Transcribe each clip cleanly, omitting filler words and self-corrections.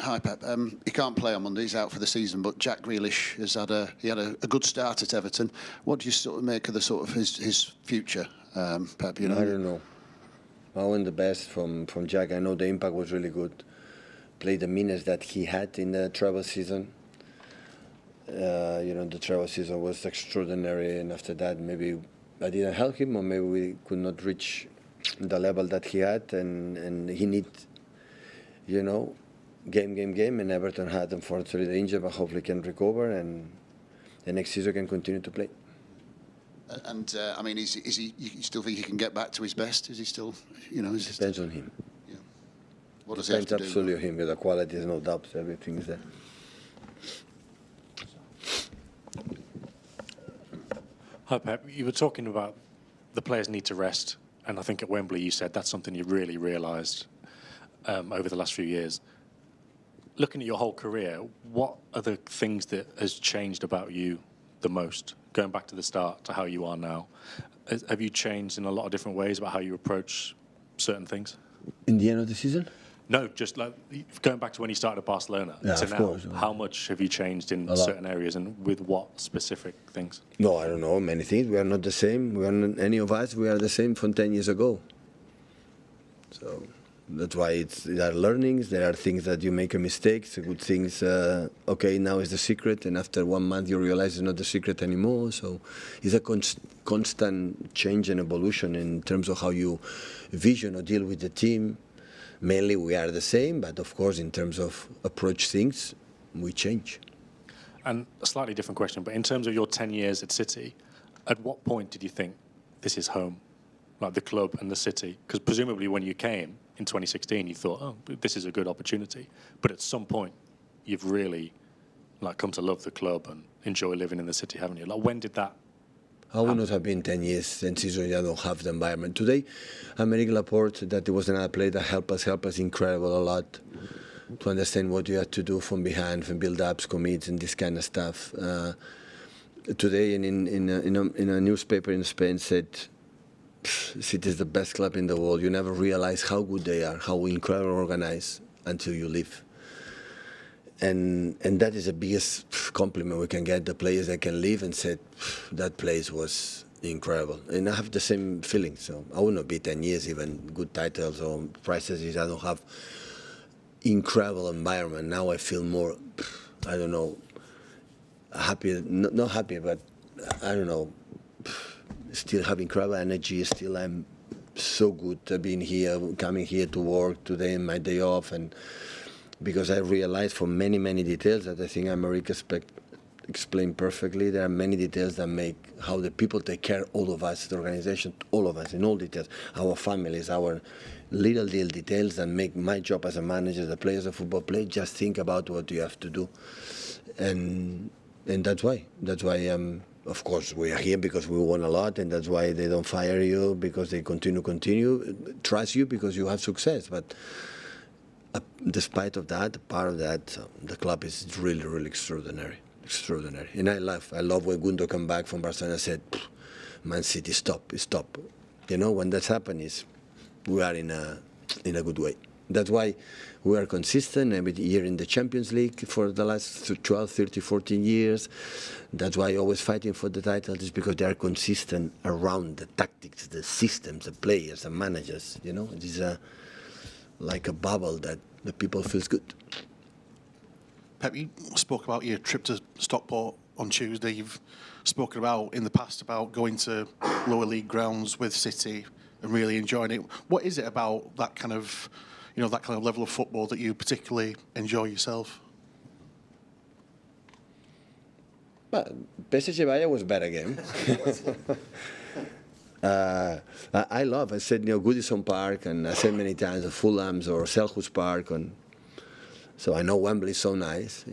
Hi, Pep. He can't play on Monday. He's out for the season. But Jack Grealish has had a good start at Everton. What do you sort of make of the sort of his future, Pep? You know, I don't know. I want the best from Jack. I know the impact was really good. Played the minutes that he had in the travel season. The travel season was extraordinary, and after that, maybe I didn't help him, or maybe we could not reach the level that he had, and he need, game, and Everton had unfortunately the injury, but hopefully can recover, and the next season can continue to play. And I mean, is he? You still think he can get back to his best? Is he still? Depends on him. Yeah. What does he have to do? Depends absolutely on him. The quality is no doubt. Everything is there. Hi, Pep. You were talking about the players need to rest, and I think at Wembley you said that's something you really realised over the last few years. Looking at your whole career, what are the things that has changed about you the most, going back to the start to how you are now? Have you changed in a lot of different ways about how you approach certain things? In the end of the season? No, just like going back to when you started at Barcelona to now. Course. How much have you changed in certain areas, and with what specific things? No, I don't know, many things. We are not the same. We are not, any of us, we are the same from 10 years ago. So that's why there are learnings, there are things that you make a mistake, good things, okay, now is the secret, and after 1 month you realize it's not the secret anymore. So it's a constant change and evolution in terms of how you vision or deal with the team. Mainly we are the same, but of course in terms of approach things, we change. And a slightly different question, but in terms of your 10 years at City, at what point did you think this is home, like the club and the city? Because presumably when you came in 2016, you thought, oh, this is a good opportunity. But at some point, you've really come to love the club and enjoy living in the city, haven't you? Like, when did that I would not have been 10 years since you don't have the environment. Today, Aymeric Laporte, that was another player that helped us incredible a lot to understand what you have to do from behind, from build-ups, commits, and this kind of stuff. Today, in a newspaper in Spain said, City is the best club in the world. You never realize how good they are, how incredibly organized until you leave. And that is the biggest compliment we can get, the players that can leave and say, that place was incredible. And I have the same feeling, so I would not be 10 years, even good titles or prizes. I don't have incredible environment. Now I feel more, I don't know, happy, not happy, but I don't know, still have incredible energy, still I'm so good being here, coming here to work today, my day off, and because I realized from many, many details that I think Aymeric explained perfectly, there are many details that make how the people take care of all of us, the organization, all of us, in all details, our families, our little details that make my job as a manager, the players of football play, just think about what you have to do. And that's why, of course, we are here because we won a lot, and that's why they don't fire you, because they continue, trust you because you have success. But despite of that, part of that, the club is really, really extraordinary. And I love when Gundo came back from Barcelona and said, Man City, stop. When that's happened, is we are in a good way. That's why we are consistent every year in the Champions League for the last 12, 13, 14 years. That's why always fighting for the title is because they are consistent around the tactics, the systems, the players, the managers. It is like a bubble that the people feels good. Pep, you spoke about your trip to Stockport on Tuesday. You've spoken about in the past about going to lower league grounds with City and really enjoying it. What is it about that kind of, that kind of level of football that you particularly enjoy yourself? But PSG Bayern was a better game. I said, Goodison Park, and I said many times, Fulham's or Selhurst Park, so I know Wembley is so nice,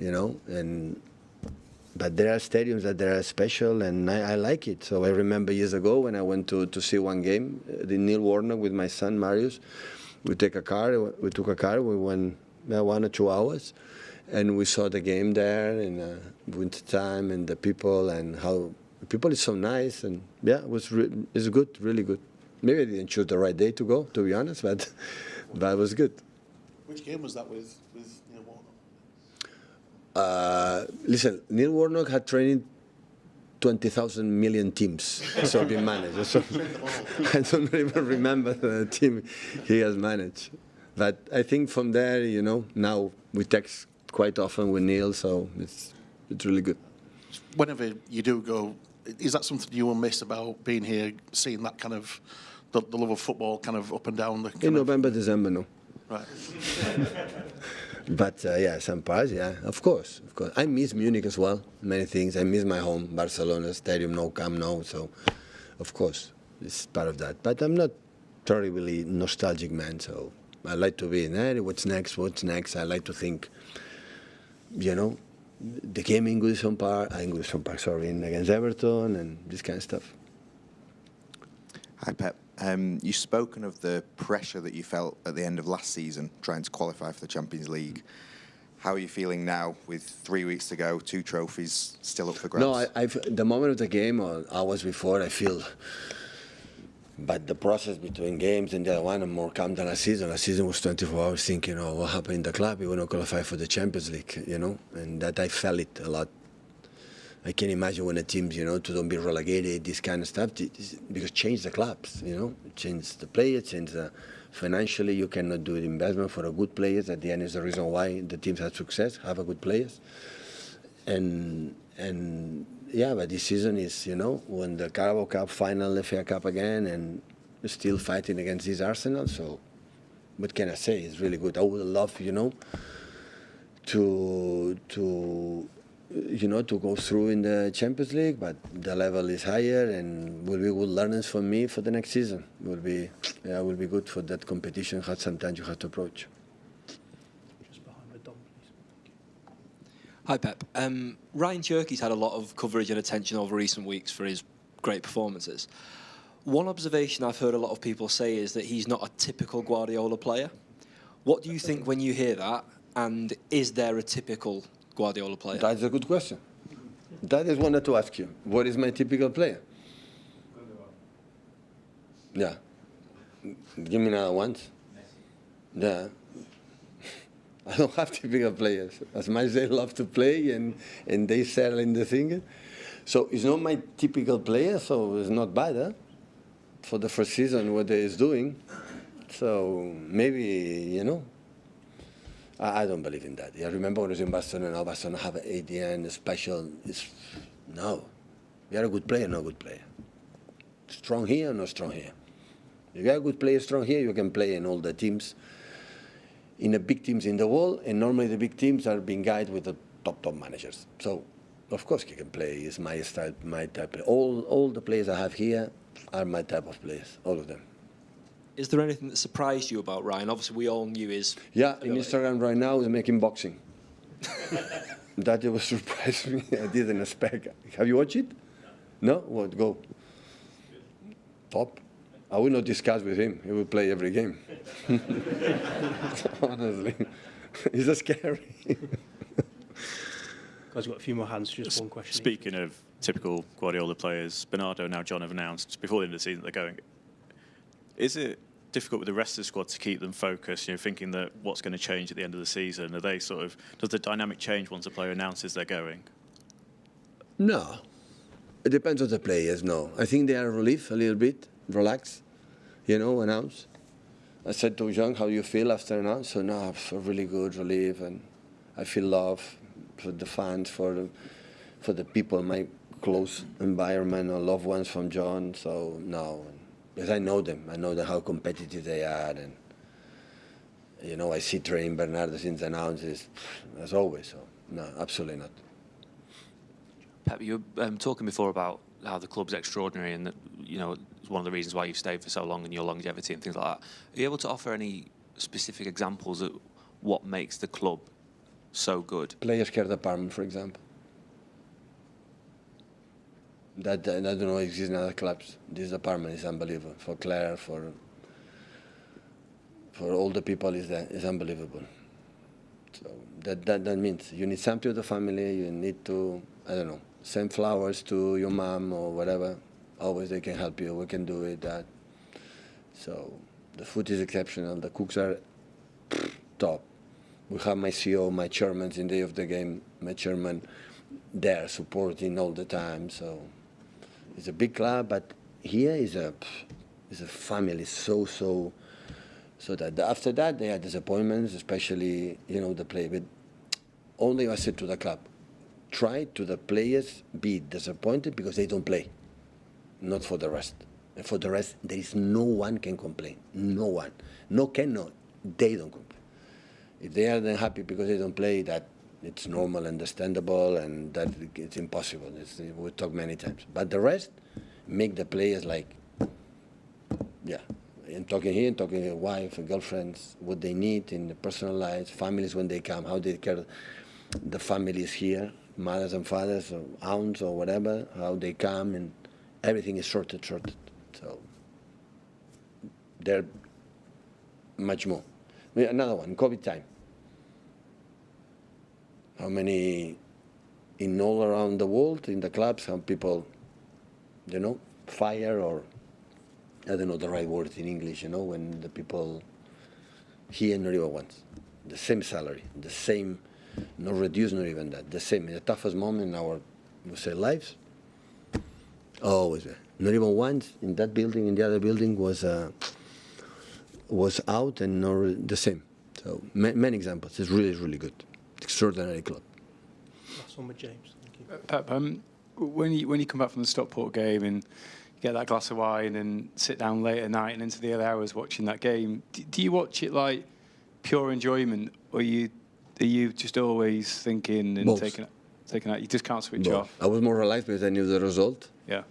but there are stadiums that they are special, and I like it. So I remember years ago when I went to see one game, the Neil Warnock with my son Marius. We took a car, we went 1 or 2 hours, and we saw the game there in winter time, and the people, and how the people is so nice, and yeah, it's good, really good. Maybe I didn't choose the right day to go, to be honest, but it was good. Which game was that with Neil Warnock? Listen, Neil Warnock had trained 20,000 million teams, so been managed. So I don't even remember the team he has managed. But I think from there, you know, now we text quite often with Neil, so it's really good. Whenever you do go, is that something you will miss about being here, seeing that kind of the love of football kind of up and down the? In November, December, no. Right. But yeah, some parts, yeah, of course. I miss Munich as well, many things. I miss my home, Barcelona Stadium, no Camp Nou, so of course, it's part of that. But I'm not terribly nostalgic man, so I like to be in there. What's next? I like to think, you know, the game in Goodison Park, against Everton and this kind of stuff. Hi, Pep. You've spoken of the pressure that you felt at the end of last season, trying to qualify for the Champions League. How are you feeling now with 3 weeks to go, 2 trophies still up for grabs? No, the moment of the game or hours before, I feel. But the process between games and the other one, I'm more calm than a season. A season was 24 hours thinking, oh, what happened in the club? We will not qualify for the Champions League, you know? And that I felt it a lot. I can imagine when the teams, you know, to don't be relegated, this kind of stuff, because change the clubs, you know, change the players, financially you cannot do the investment for a good players. At the end is the reason why the teams have success, have a good players. And yeah, but this season is, you know, when the Carabao Cup final, the FA Cup again, and still fighting against this Arsenal. So what can I say? It's really good. I would love, you know, to go through in the Champions League, but the level is higher and will be good learnings for me for the next season. Will be good for that competition. How sometimes you have to approach. Just behind the Dom, please. Hi, Pep. Ryan CHERKI's had a lot of coverage and attention over recent weeks for his great performances. One observation I've heard a lot of people say is that he's not a typical Guardiola player. What do you think when you hear that? And is there a typical Guardiola player? That's a good question. That is wanted to ask you. What is my typical player? Yeah. Give me another one. Yeah. I don't have typical players. As much as they love to play and they sell in the thing. So it's not my typical player, so it's not bad, huh? For the first season, what he is doing. So maybe, you know, I don't believe in that. I remember when I was in Barcelona, Barcelona have an ADN special. No. We are a good player, not a good player. Strong here, not strong here. If you are a good player, strong here, you can play in all the teams, in the big teams in the world, and normally the big teams are being guided with the top managers. So, of course, he can play. It's my style, my type. All the players I have here are my type of players, all of them. Is there anything that surprised you about Ryan? Obviously, we all knew his... Yeah, in Instagram right now is making boxing. That was surprised me. I didn't expect. Have you watched it? No? What? Go. Top. I will not discuss with him. He will play every game. Honestly. It's just scary. Guys, we've got a few more hands, just one question. Speaking of typical Guardiola players, Bernardo and now John have announced before the end of the season they're going. Is it difficult with the rest of the squad to keep them focused, you know, thinking that what's going to change at the end of the season? Are they sort of, does the dynamic change once a player announces they're going? No. It depends on the players, no. I think they are relieved a little bit, relaxed, you know, announce. I said to John, how do you feel after announce? So no, I feel really good, relief, and I feel love for the fans, for the people, my close environment or loved ones from John, so no. Because I know them, how competitive they are, and you know, I see train Bernardo since announces, as always. So no, absolutely not. Pep, you were talking before about how the club's extraordinary, and that, you know, it's one of the reasons why you've stayed for so long and your longevity and things like that. Are you able to offer any specific examples of what makes the club so good? Players care department, for example. That I don't know exists in other clubs. This department is unbelievable. For Claire, for all the people is unbelievable. So that means you need something to the family. You need to, I don't know, send flowers to your mom or whatever. Always they can help you. We can do it. That. So the food is exceptional. The cooks are top. we have my CEO, my chairman in the day of the game, my chairman there supporting all the time. So it's a big club, but here is a family. So that after that they had disappointments, especially the play. But only I said to the club, try to the players be disappointed because they don't play, not for the rest. And for the rest, there is no one can complain. No one. No, they don't complain. If they are then happy because they don't play, that it's normal, understandable, and that it's impossible. We talk many times. But the rest, make the players like, yeah. And talking here, talking to wife, girlfriends, what they need in the personal lives, families when they come, how they care, the families here, mothers and fathers, or aunts or whatever, how they come, and everything is sorted. So they're much more. Another one, COVID time. How many in all around the world, in the clubs, how people, fire, or I don't know the right word in English, when the people here not even once. The same salary, the same, not reduced, not even that, the same. In the toughest moment in our, lives, always. Not even once in that building, in the other building was out, and not the same. So many examples. It's really, really good. Extraordinary club. Last one with James. Thank you. Pep, when you come back from the Stockport game and get that glass of wine and sit down late at night and into the early hours watching that game, do you watch it like pure enjoyment, or are you just always thinking and taking out? You just can't switch off. I was more relaxed because I knew the result. Yeah.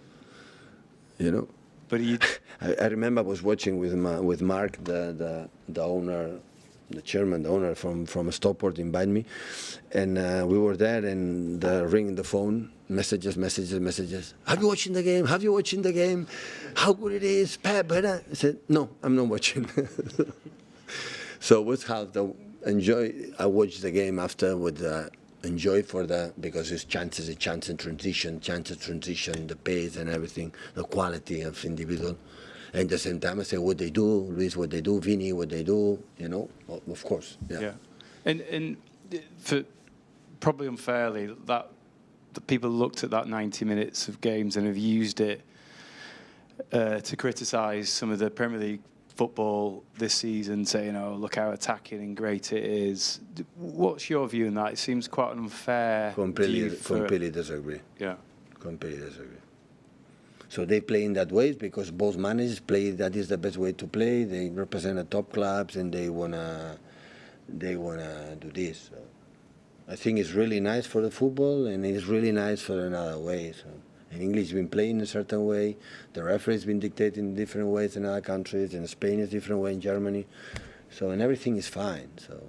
But I remember I was watching with Mark, the owner, the chairman, the owner from Stockport invited me, and we were there, and ringing the phone, messages. Have you watching the game? Have you watching the game? How good it is, Pep? I said, no, I'm not watching. So it was how to enjoy. I watched the game after with enjoy because it's chance and transition, the pace and everything, the quality of individual. And at the same time, I say what they do, Luis, what they do, Vini, what they do, of course. Yeah. And for probably unfairly, that the people looked at that 90 minutes of games and have used it to criticise some of the Premier League football this season, saying, look how attacking and great it is. What's your view on that? It seems quite an unfair Completely disagree. Yeah. Completely disagree. So they play in that way because both managers play. That is the best way to play. They represent the top clubs, and they wanna do this. So I think it's really nice for the football, and it's really nice for another way. So in English, been playing a certain way. The referee's been dictating in different ways in other countries. In Spain, is different way. In Germany, and everything is fine. So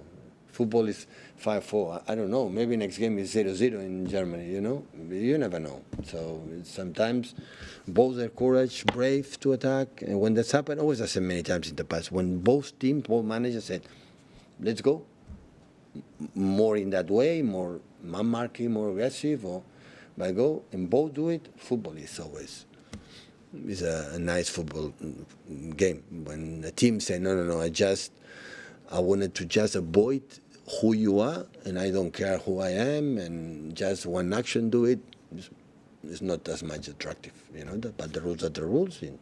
football is 5-4. I don't know. Maybe next game is 0-0 in Germany. You never know. So sometimes both are courage, brave to attack. And when that's happened, always I said many times in the past, when both managers said, let's go, more in that way, more man marking, more aggressive, but go, and both do it, football is always a nice football game. When a team say, no, I wanted to just avoid who you are, and I don't care who I am, and just one action do it, it's not as much attractive, but the rules are the rules. And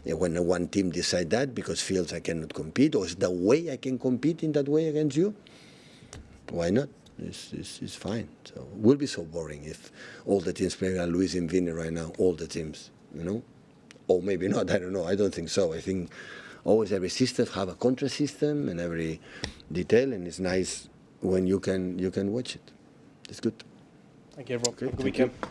when one team decide that because feels I cannot compete, or it's the way I can compete in that way against you, why not? It's fine. So it will be so boring if all the teams play like Luis and Vini right now, all the teams, Or maybe not, I don't know, I don't think so. I think always every system have a contra system and every detail, and it's nice when you can watch it. It's good. Thank you, everyone. Okay, Have a good thank weekend. you.